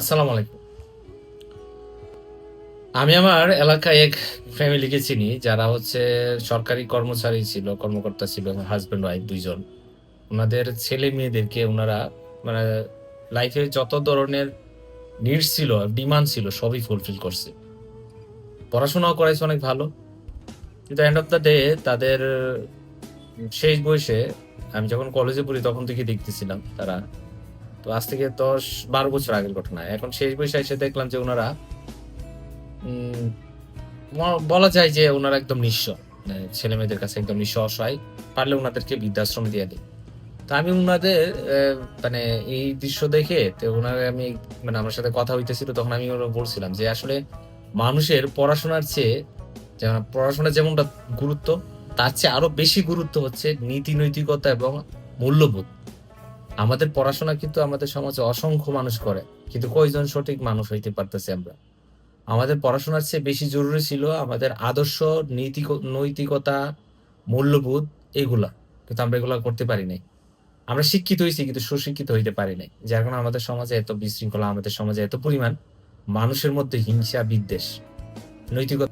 আসসালামু আলাইকুম। আমি আমার এলাকায় এক ফ্যামিলিকে চিনি যারা হচ্ছে সরকারি কর্মচারী ছিল, কর্মকর্তা ছিল, হাসব্যান্ড ওয়াইফ ২ জন। উনাদের ছেলে-মেয়েদেরকে উনারা মানে লাইফে যত ধরনের নিডস ছিল, ডিমান্ড ছিল সবই ফুলফিল করছে। পড়াশোনাও করাইছে অনেক ভালো। কিন্তু এন্ড অফ দ্যা ডে তাদের শেষ বয়সে আমি যখন কলেজে পড়ি তখন থেকে দেখতেছিলাম তারা। তো আজ থেকে ১০-১২ বছর আগের ঘটনা। এখন শেষ বয়সে এসে দেখলাম যে উনারা উম বলা যায় যে উনারা একদম নিঃস্ব। মানে ছেলেমেয়েদের কাছে একদম নিঃস্ব, অসহায়। পারলে উনাদেরকে বৃদ্ধাশ্রমে দিয়ে দেই। তো আমি উনাদের মানে এই দৃশ্য দেখে তো উনারে আমি মানে আমার সাথে কথা হইতেছিল তখন আমি বলছিলাম যে আসলে মানুষের পড়াশোনার চেয়ে পড়াশোনার যেমনটা গুরুত্ব, তার চেয়ে আরো বেশি গুরুত্ব হচ্ছে নীতি নৈতিকতা এবং মূল্যবোধ। আমাদের পড়াশোনা কিন্তু আমাদের সমাজে অসংখ্য মানুষ করে। কিন্তু কয়জন সঠিক মানুষ হইতে পারতেছি আমরা? আমাদের পড়াশোনার চেয়ে বেশি জরুরি ছিল আমাদের আদর্শ, নৈতিকতা, মূল্যবোধ এগুলা। কিন্তু আমরা এগুলা করতে পারি নাই। আমরা শিক্ষিত হইছি কিন্তু সুশিক্ষিত হইতে পারি নাই। যার কারণে আমাদের সমাজে এত বিশৃঙ্খলা, আমাদের সমাজে এত পরিমাণ মানুষের মধ্যে হিংসা, বিদ্বেষ, নৈতিকতা